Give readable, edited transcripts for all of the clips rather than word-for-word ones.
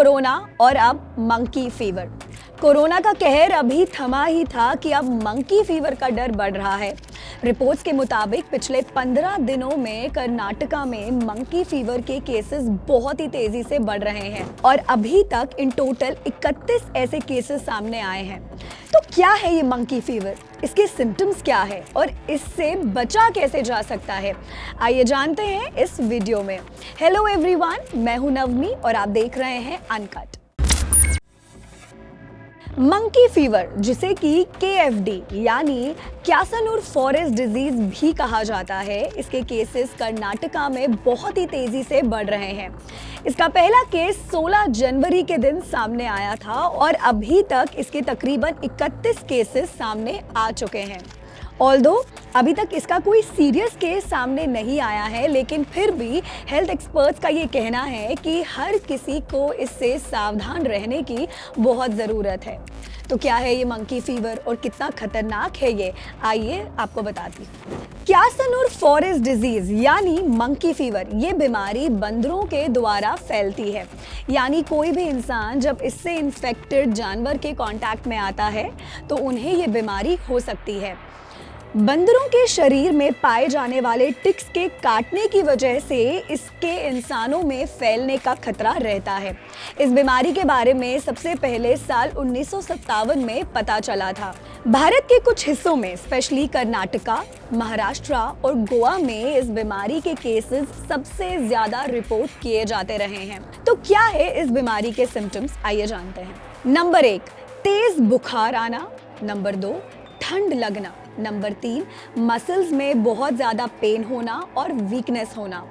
Corona और अब monkey fever. Corona का कहर अभी थमा ही था कि अब मंकी फीवर का डर बढ़ रहा है। रिपोर्ट्स के मुताबिक पिछले 15 दिनों में कर्नाटका में मंकी फीवर के केसेस बहुत ही तेजी से बढ़ रहे हैं और अभी तक इन टोटल 31 ऐसे केसेस सामने आए हैं। तो क्या है ये मंकी फीवर, इसके सिम्टम्स क्या है और इससे बचा कैसे जा सकता है, आइए जानते हैं इस वीडियो में। हेलो एवरीवन, मैं हूं नवमी और आप देख रहे हैं अनकट। मंकी फीवर, जिसे कि KFD यानी क्यासनूर फॉरेस्ट डिजीज भी कहा जाता है, इसके केसेस कर्नाटका में बहुत ही तेजी से बढ़ रहे हैं। इसका पहला केस 16 जनवरी के दिन सामने आया था और अभी तक इसके तकरीबन 31 केसेस सामने आ चुके हैं। ऑल्दो अभी तक इसका कोई सीरियस केस सामने नहीं आया है, लेकिन फिर भी हेल्थ एक्सपर्ट्स का ये कहना है कि हर किसी को इससे सावधान रहने की बहुत ज़रूरत है। तो क्या है ये मंकी फीवर और कितना खतरनाक है ये, आइए आपको बताती हूँ। क्यासनूर फॉरेस्ट डिजीज यानी मंकी फीवर, ये बीमारी बंदरों के द्वारा फैलती है। यानी कोई भी इंसान जब इससे इन्फेक्टेड जानवर के कांटेक्ट में आता है तो उन्हें ये बीमारी हो सकती है। बंदरों के शरीर में पाए जाने वाले टिक्स के काटने की वजह से इसके इंसानों में फैलने का खतरा रहता है। इस बीमारी के बारे में सबसे पहले साल 1957 में पता चला था। भारत के कुछ हिस्सों में, स्पेशली कर्नाटका, महाराष्ट्र और गोवा में इस बीमारी के केसेस सबसे ज्यादा रिपोर्ट किए जाते रहे हैं। तो क्या है इस बीमारी के सिम्टम्स, आइए जानते हैं। नंबर 1, तेज बुखार आना। नंबर 2, ठंड लगना। नंबर 3, मसल्स में बहुत ज़्यादा पेन होना और वीकनेस होना।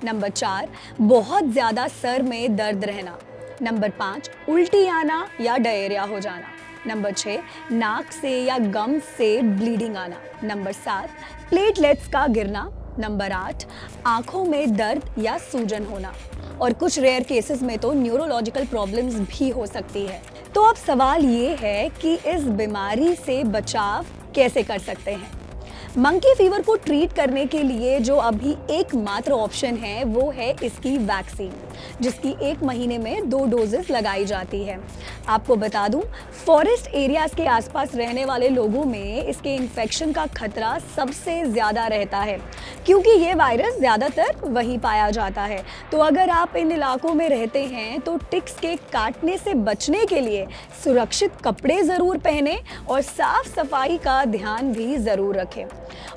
नंबर 4, बहुत ज़्यादा सर में दर्द रहना। नंबर 5, उल्टी आना या डायरिया हो जाना। नंबर 6, नाक से या गम से ब्लीडिंग आना। नंबर 7, प्लेटलेट्स का गिरना। नंबर 8, आँखों में दर्द या सूजन होना। और कुछ रेयर केसेस में तो न्यूरोलॉजिकल प्रॉब्लम्स भी हो सकती है। तो अब सवाल ये है कि इस बीमारी से बचाव कैसे कर सकते हैं। मंकी फीवर को ट्रीट करने के लिए जो अभी एकमात्र ऑप्शन है वो है इसकी वैक्सीन, जिसकी 1 महीने में 2 डोजेस लगाई जाती है। आपको बता दूं, फॉरेस्ट एरियाज के आसपास रहने वाले लोगों में इसके इन्फेक्शन का खतरा सबसे ज़्यादा रहता है, क्योंकि ये वायरस ज़्यादातर वहीं पाया जाता है। तो अगर आप इन इलाकों में रहते हैं तो टिक्स के काटने से बचने के लिए सुरक्षित कपड़े ज़रूर पहनें और साफ सफाई का ध्यान भी ज़रूर रखें।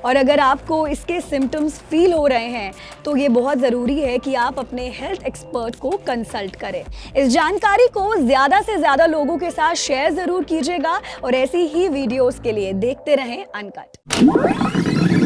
और अगर आपको इसके सिम्टम्स फील हो रहे हैं तो ये बहुत ज़रूरी है कि आप अपने हेल्थ एक्सपर्ट को कंसल्ट करें। इस जानकारी को ज़्यादा से ज़्यादा लोगों के साथ शेयर ज़रूर कीजिएगा और ऐसी ही वीडियोस के लिए देखते रहें अनकट।